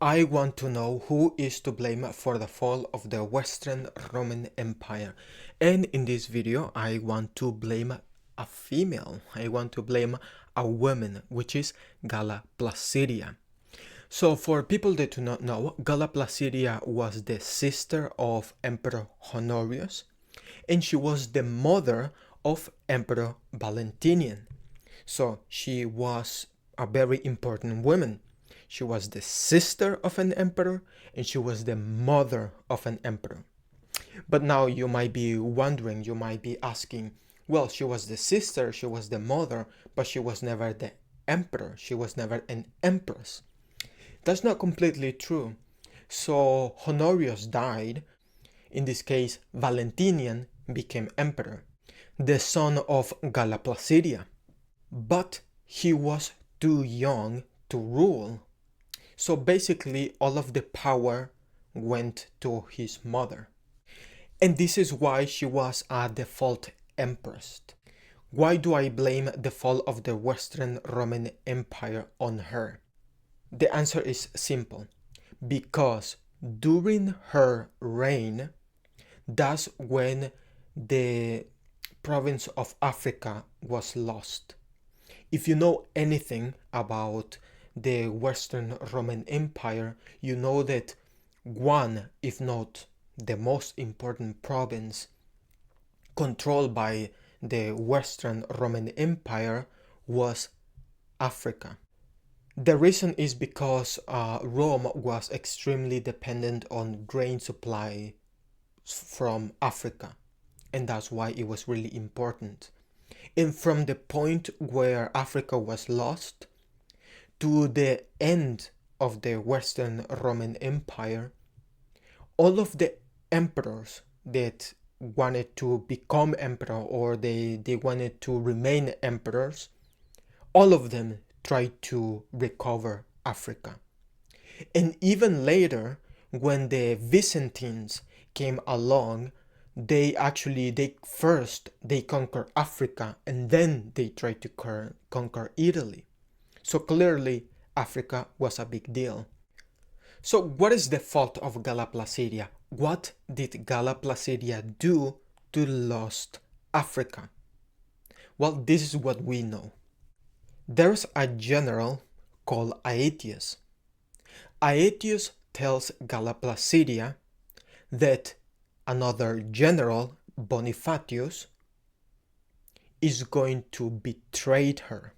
I want to know who is to blame for the fall of the Western Roman Empire. And in this video, I want to blame a female. I want to blame a woman, which is Galla Placidia. So for people that do not know, Galla Placidia was the sister of Emperor Honorius, and she was the mother of Emperor Valentinian. So she was a very important woman. She was the sister of an emperor and she was the mother of an emperor. But now you might be wondering, you might be asking, well, she was the sister, she was the mother, but she was never the emperor. She was never an empress. That's not completely true. So Honorius died. In this case, Valentinian became emperor, the son of Galla Placidia. But he was too young to rule. So basically, all of the power went to his mother. And this is why she was a default empress. Why do I blame the fall of the Western Roman Empire on her? The answer is simple. Because during her reign, that's when the province of Africa was lost. If you know anything about the Western Roman Empire, you know that one, if not the most important province controlled by the Western Roman Empire was Africa. The reason is because Rome was extremely dependent on grain supply from Africa, and that's why it was really important. And from the point where Africa was lost to the end of the Western Roman Empire, all of the emperors that wanted to become emperor or they wanted to remain emperors, all of them tried to recover Africa. And even later, when the Byzantines came along, they first conquer Africa and then they try to conquer Italy. So clearly Africa was a big deal. So what is the fault of Galla Placidia? What did Galla Placidia do to lost Africa? Well, this is what we know. There's a general called Aetius. Aetius tells Galla Placidia that another general, Bonifacius, is going to betray her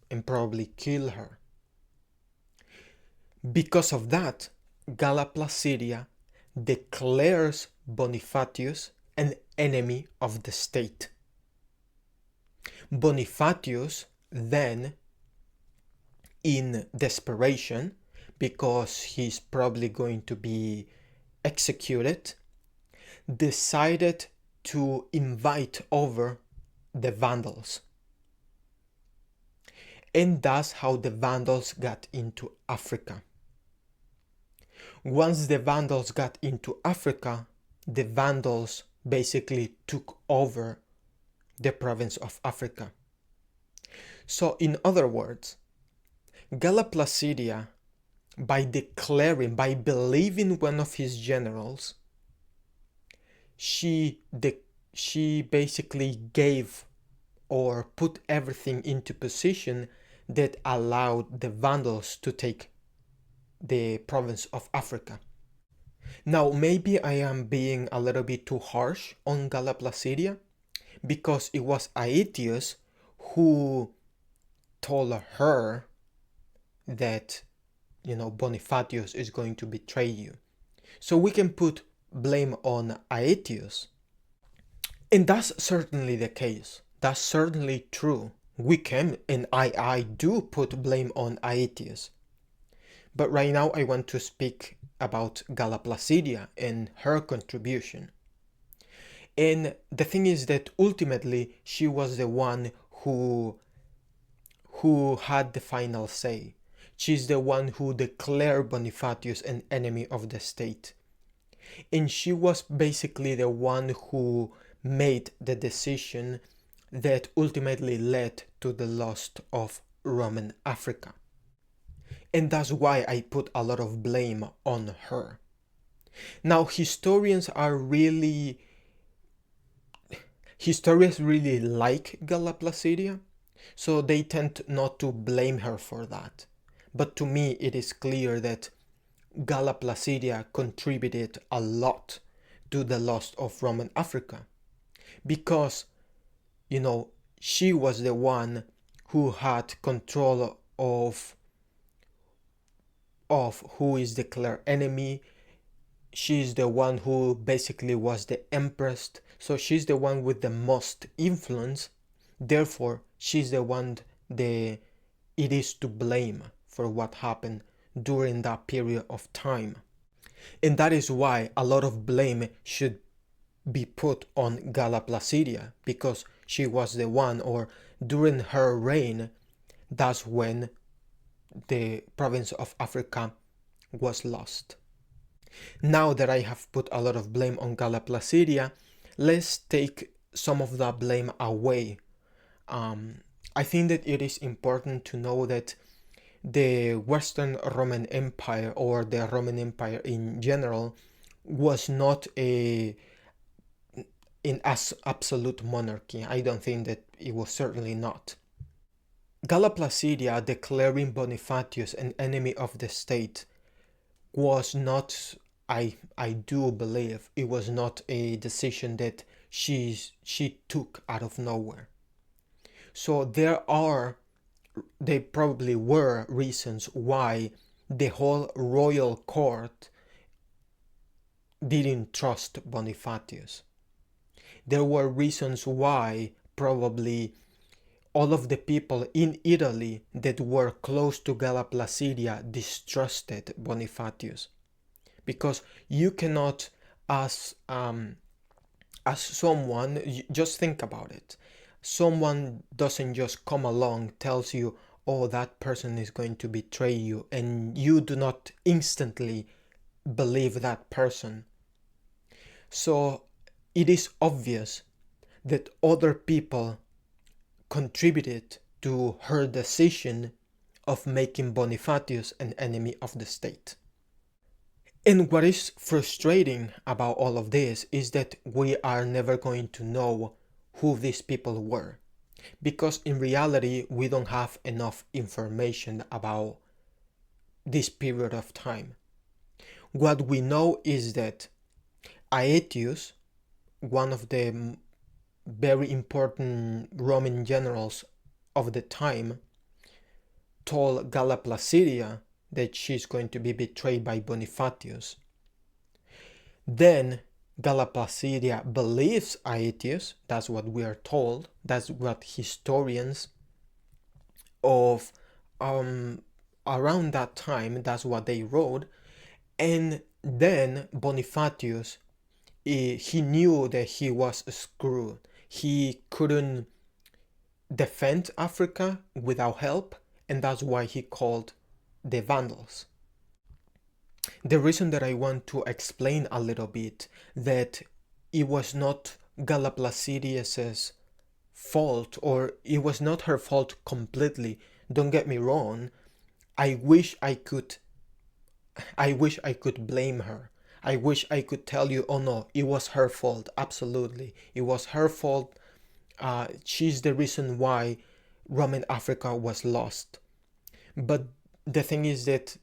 and probably kill her. Because of that, Galla Placidia declares Bonifacius an enemy of the state. Bonifacius then, in desperation, because he's probably going to be executed, decided to invite over the Vandals. And that's how the Vandals got into Africa. Once the Vandals got into Africa, the Vandals basically took over the province of Africa. So in other words, Galla Placidia, by believing one of his generals, she basically gave or put everything into position that allowed the Vandals to take the province of Africa. Now, maybe I am being a little bit too harsh on Galla Placidia, because it was Aetius who told her that, Bonifacius is going to betray you. So we can put blame on Aetius. And that's certainly the case. That's certainly true. We can, and I do put blame on Aetius. But right now I want to speak about Galla Placidia and her contribution. And the thing is that ultimately she was the one who had the final say. She's the one who declared Bonifacius an enemy of the state. And she was basically the one who made the decision that ultimately led to the loss of Roman Africa. And that's why I put a lot of blame on her. Now, historians really like Galla Placidia, so they tend not to blame her for that. But to me, it is clear that Galla Placidia contributed a lot to the loss of Roman Africa because, she was the one who had control of who is declared enemy. She's the one who basically was the empress, so she's the one with the most influence. Therefore, she's the one it is to blame for what happened during that period of time. And that is why a lot of blame should be put on Galla Placidia, because she was the one, or during her reign, that's when the province of Africa was lost. Now that I have put a lot of blame on Galla Placidia, let's take some of that blame away. I think that it is important to know that the Western Roman Empire, or the Roman Empire in general, was not an absolute monarchy. I don't think that it was, certainly not. Galla Placidia declaring Bonifacius an enemy of the state was not, I do believe, it was not a decision that she took out of nowhere. So there probably were reasons why the whole royal court didn't trust Bonifacius. There were reasons why probably all of the people in Italy that were close to Galla Placidia distrusted Bonifacius. Because you cannot, as someone, just think about it. Someone doesn't just come along, tells you, oh, that person is going to betray you, and you do not instantly believe that person. So it is obvious that other people contributed to her decision of making Bonifacius an enemy of the state. And what is frustrating about all of this is that we are never going to know who these people were, because in reality we don't have enough information about this period of time. What we know is that Aetius, one of the very important Roman generals of the time, told Galla Placidia that she's going to be betrayed by Bonifacius. Then Galla Placidia believes Aetius, that's what we are told, that's what historians of around that time, that's what they wrote. And then Bonifacius, he knew that he was screwed. He couldn't defend Africa without help, and that's why he called the Vandals. The reason that I want to explain a little bit that it was not Galla Placidia's fault, or it was not her fault completely, don't get me wrong, I wish I could blame her. I wish I could tell you, oh no, it was her fault. Absolutely, it was her fault. She's the reason why Roman Africa was lost. But the thing is that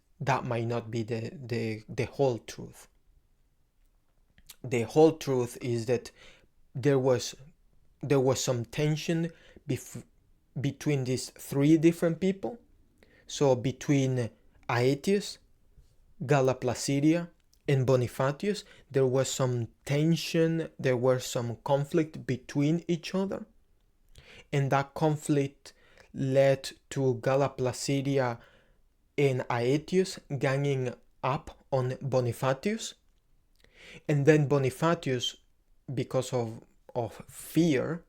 might not be the whole truth. The whole truth is that there was some tension between these three different people. So between Aetius, Galla Placidia, and Bonifacius, there was some tension, there was some conflict between each other. And that conflict led to Galla Placidia and Aetius ganging up on Bonifacius. And then Bonifacius, because of fear,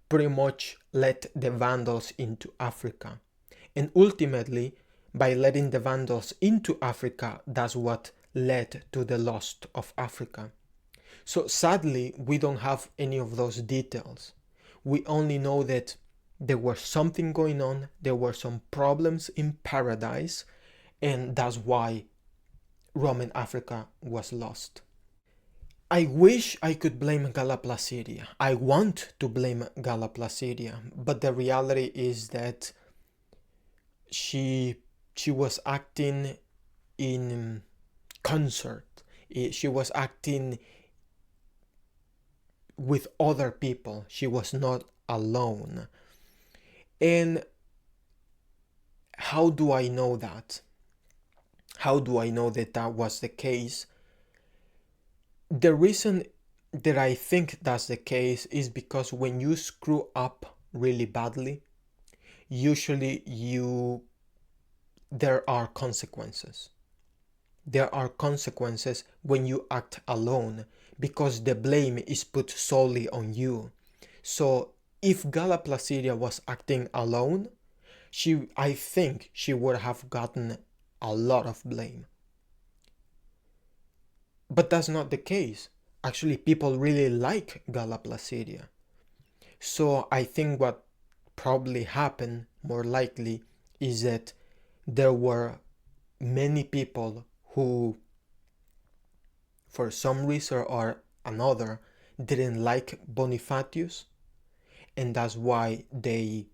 pretty much let the Vandals into Africa. And ultimately, by letting the Vandals into Africa, that's what led to the loss of Africa. So sadly, we don't have any of those details. We only know that there was something going on, there were some problems in paradise, and that's why Roman Africa was lost. I wish I could blame Galla Placidia. I want to blame Galla Placidia, but the reality is that she she was acting in concert. She was acting with other people. She was not alone. And how do I know that? How do I know that that was the case? The reason that I think that's the case is because when you screw up really badly, usually there are consequences. There are consequences when you act alone because the blame is put solely on you. So if Galla Placidia was acting alone, I think she would have gotten a lot of blame. But that's not the case. Actually, people really like Galla Placidia. So I think what probably happened, more likely, is that there were many people who, for some reason or another, didn't like Bonifatius, and that's why they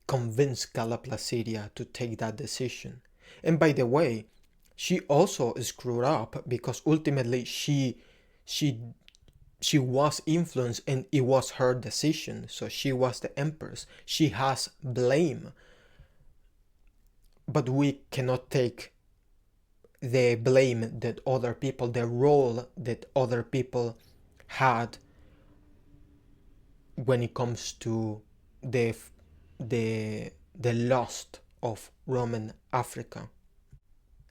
convinced Galla Placidia to take that decision. And by the way, she also screwed up because ultimately she she was influenced and it was her decision. So she was the empress. She has blame. But we cannot take the blame that other people, the role that other people had when it comes to the the loss of Roman Africa.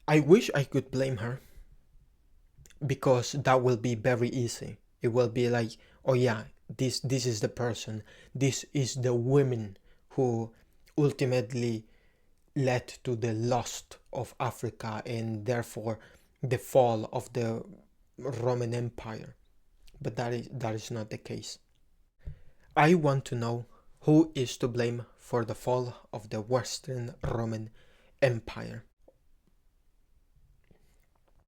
I wish I could blame her because that will be very easy. It will be like, oh yeah, this is the person, this is the women who ultimately led to the loss of Africa and therefore the fall of the Roman Empire. But that is not the case. I want to know who is to blame for the fall of the Western Roman Empire.